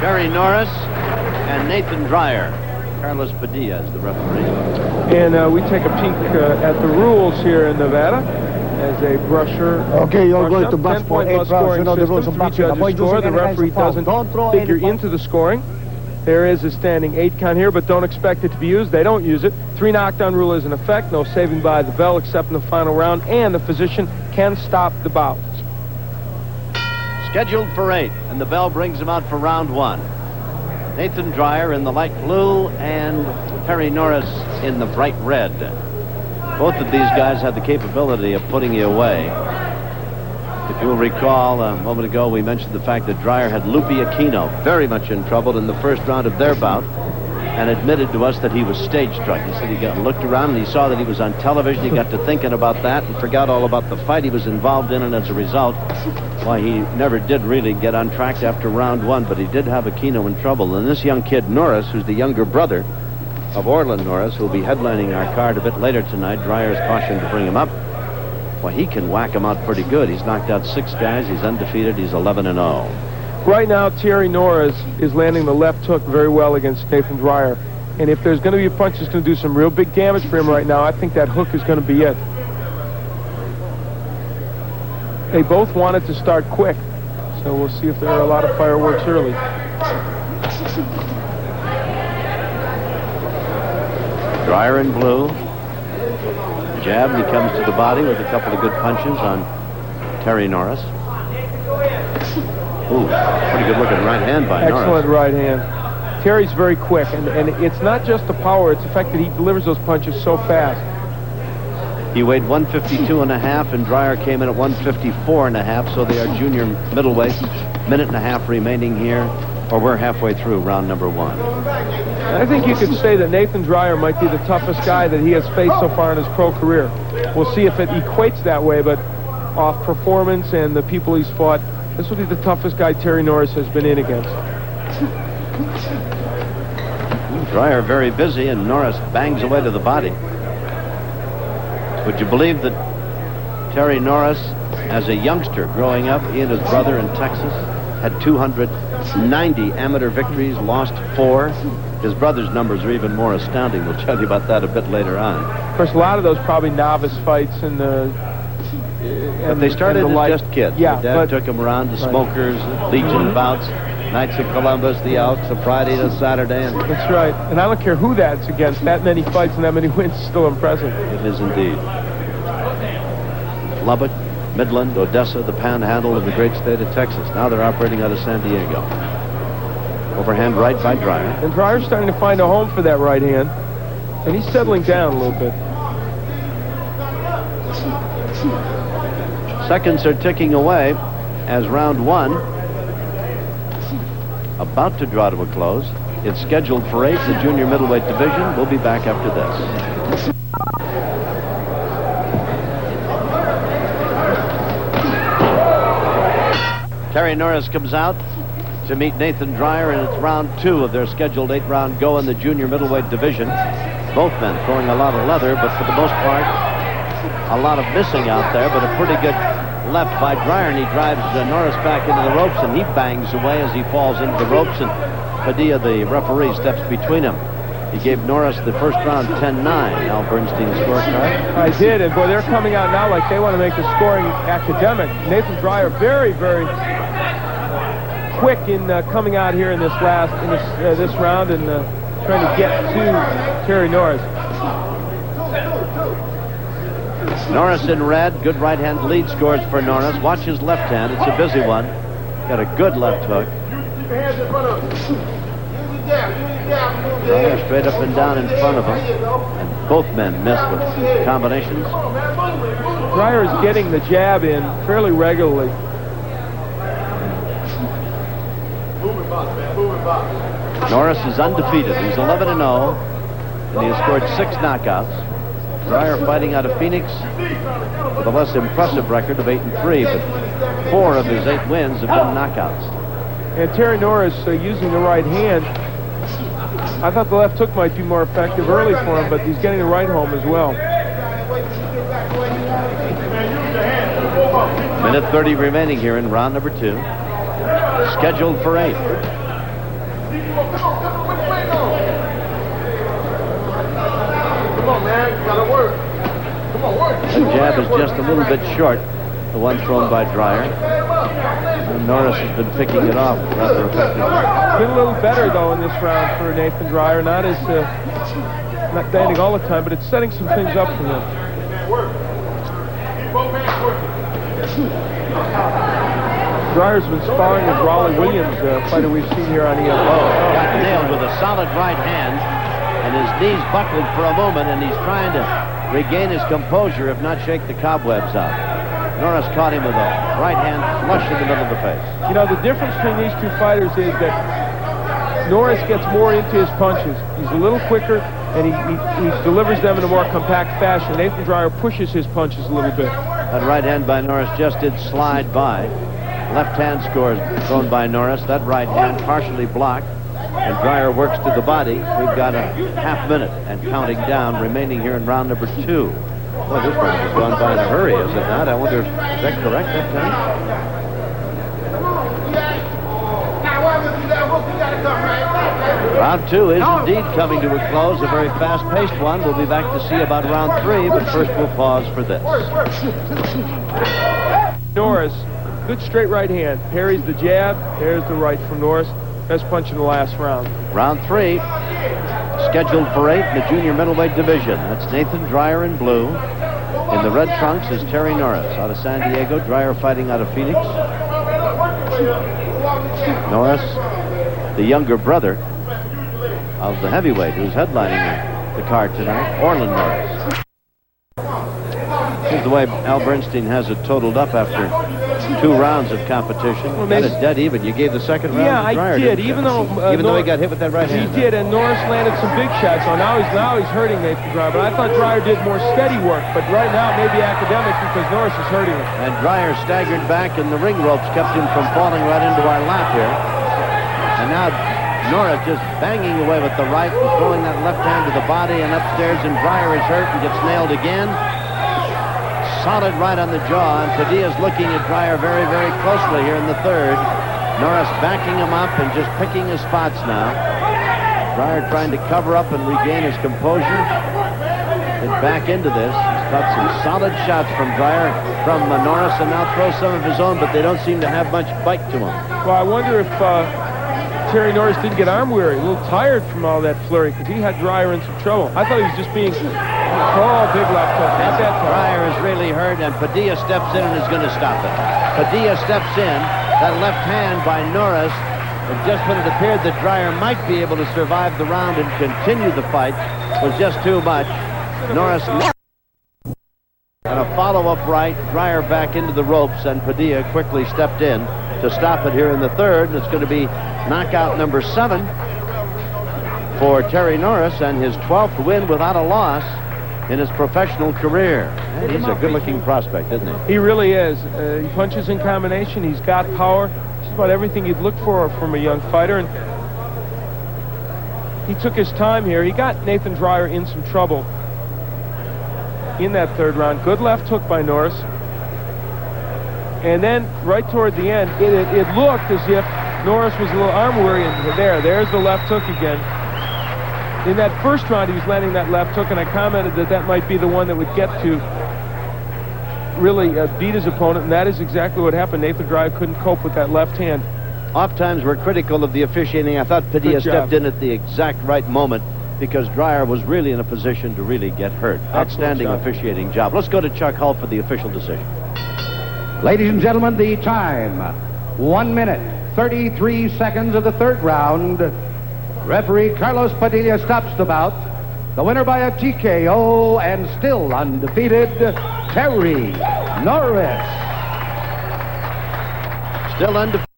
Terry Norris and Nathan Dryer. Carlos Padilla is the referee. And we take a peek at the rules here in Nevada as a brusher. Okay, you're going to box 10 for 8 rounds. You know the rules of boxing. The referee doesn't figure into the scoring. There is a standing 8 count here, but don't expect it to be used. They don't use it. 3 knockdown rule is in effect. No saving by the bell except in the final round, and the physician can stop the bout. Scheduled for 8, and the bell brings him out for round 1. Nathan Dryer in the light blue and Terry Norris in the bright red. Both of these guys have the capability of putting you away. If you'll recall, a moment ago we mentioned the fact that Dryer had Lupe Aquino very much in trouble in the first round of their bout and admitted to us that he was stage struck. He said he looked around and he saw that he was on television. He got to thinking about that and forgot all about the fight he was involved in, and as a result, why, he never did really get on track after round 1, but he did have Aquino in trouble. And this young kid, Norris, who's the younger brother of Orland Norris, who will be headlining our card a bit later tonight, Dryer's cautioned to bring him up. Well, he can whack him out pretty good. He's knocked out 6 guys. He's undefeated. He's 11-0. Right now, Terry Norris is landing the left hook very well against Nathan Dryer. And if there's going to be a punch that's going to do some real big damage for him right now, I think that hook is going to be it. They both wanted to start quick, so we'll see if there are a lot of fireworks early. Dryer in blue. Jab, and he comes to the body with a couple of good punches on Terry Norris. Ooh, pretty good looking right hand by Norris. Excellent right hand. Terry's very quick, and it's not just the power, it's the fact that he delivers those punches so fast. He weighed 152.5, and Dryer came in at 154.5, so they are junior middleweight. Minute and a half remaining here, or we're halfway through round number 1. I think you could say that Nathan Dryer might be the toughest guy that he has faced so far in his pro career. We'll see if it equates that way, but off performance and the people he's fought, this will be the toughest guy Terry Norris has been in against. Dryer very busy, and Norris bangs away to the body. Would you believe that Terry Norris, as a youngster growing up, he and his brother in Texas, had 290 amateur victories, lost 4. His brother's numbers are even more astounding. We'll tell you about that a bit later on. Of course, a lot of those probably novice fights and but they started as just kids. Yeah, Their dad took them around to Smokers, Legion bouts, Knights of Columbus, the Elks, a Friday to Saturday. And that's right. And I don't care who that's against. That many fights and that many wins is still impressive. It is indeed. Lubbock, Midland, Odessa, the Panhandle of the great state of Texas. Now they're operating out of San Diego. Overhand right by Dryer. And Dryer's starting to find a home for that right hand. And he's settling down a little bit. Seconds are ticking away as round 1 about to draw to a close. It's scheduled for 8, the junior middleweight division. We'll be back after this. Terry Norris comes out to meet Nathan Dryer, and it's round 2 of their scheduled 8-round go in the junior middleweight division. Both men throwing a lot of leather, but for the most part, a lot of missing out there, but a pretty good left by Dryer, and he drives Norris back into the ropes, and he bangs away as he falls into the ropes, and Padilla, the referee, steps between him. He gave Norris the first round 10-9. Al Bernstein's scorecard. I did, and boy, they're coming out now like they want to make the scoring academic. Nathan Dryer very, very quick in coming out here in this this round and trying to get to Terry Norris. Norris in red, good right hand lead scores for Norris. Watch his left hand, it's a busy one. Got a good left hook. Dryer straight up and down in front of him, and both men miss with combinations. Dryer is getting the jab in fairly regularly. Norris is undefeated. He's 11-0, and he has scored 6 knockouts. Dryer fighting out of Phoenix with a less impressive record of 8-3, but 4 of his 8 wins have been knockouts. And Terry Norris using the right hand. I thought the left hook might be more effective early for him, but he's getting the right home as well. Minute 30 remaining here in round number 2. Scheduled for 8. Come on, man. You gotta work. Come on, work. The jab is just a little bit short, the one thrown by Dryer. And Norris has been picking it off rather effectively. Been a little better, though, in this round for Nathan Dryer. Not banding all the time, but it's setting some things up for him. Dryer's been sparring with Raleigh Williams, fighter we've seen here on ESPN. Got nailed with a solid right hand, and his knees buckled for a moment, and he's trying to regain his composure, if not shake the cobwebs out. Norris caught him with a right hand flush in the middle of the face. You know, the difference between these two fighters is that Norris gets more into his punches. He's a little quicker, and he delivers them in a more compact fashion. Nathan Dryer pushes his punches a little bit. That right hand by Norris just did slide by. Left hand scores thrown by Norris. That right hand partially blocked, and Dryer works to the body. We've got a half minute and counting down remaining here in round number 2. Boy, this round has gone by in a hurry, is it not? I wonder if is that correct that time? Round 2 is indeed coming to a close, a very fast-paced one. We'll be back to see about round 3, but first we'll pause for this. Norris, good straight right hand. Parries the jab. There's the right from Norris. Best punch in the last round. Round 3, scheduled for 8 in the junior middleweight division. That's Nathan Dryer in blue. In the red trunks is Terry Norris out of San Diego. Dryer fighting out of Phoenix. Norris, the younger brother of the heavyweight who's headlining the card tonight, Orland Norris. Here's the way Al Bernstein has it totaled up after 2 rounds of competition. Well, got it dead even. You gave the second round to Dryer. Yeah, I did. Even though he got hit with that right hand. He did, and Norris landed some big shots. So now he's hurting Nathan Dryer. But I thought Dryer did more steady work. But right now it may be academic because Norris is hurting him. And Dryer staggered back, and the ring ropes kept him from falling right into our lap here. And now Norris just banging away with the right and throwing that left hand to the body and upstairs, and Dryer is hurt and gets nailed again. Solid right on the jaw, and Padilla's looking at Dryer very, very closely here in the third. Norris backing him up and just picking his spots now. Dryer trying to cover up and regain his composure. Get back into this. He's got some solid shots from Dryer, from Norris, and now throws some of his own, but they don't seem to have much bite to him. Well, I wonder if Terry Norris didn't get arm weary, a little tired from all that flurry, because he had Dryer in some trouble. I thought he was just being big left hook. Not that time. Dryer is really hurt, and Padilla steps in and is going to stop it. Padilla steps in. That left hand by Norris, and just when it appeared that Dryer might be able to survive the round and continue the fight, was just too much. Norris and a follow-up right. Dryer back into the ropes, and Padilla quickly stepped in to stop it here in the third. And it's going to be knockout number 7 for Terry Norris, and his 12th win without a loss in his professional career. And he's a good-looking prospect, isn't he? He really is. He punches in combination. He's got power. Just about everything you'd look for from a young fighter. And he took his time here. He got Nathan Dryer in some trouble in that third round. Good left hook by Norris. And then right toward the end, it looked as if Norris was a little arm weary. And there's the left hook again. In that first round, he was landing that left hook, and I commented that might be the one that would get to really beat his opponent, and that is exactly what happened. Nathan Dryer couldn't cope with that left hand. Oftentimes we're critical of the officiating. I thought Padilla stepped in at the exact right moment because Dryer was really in a position to really get hurt. Outstanding officiating job. Let's go to Chuck Hull for the official decision. Ladies and gentlemen, the time, 1 minute, 33 seconds of the third round. Referee Carlos Padilla stops the bout. The winner by a TKO and still undefeated, Terry Norris. Still undefeated.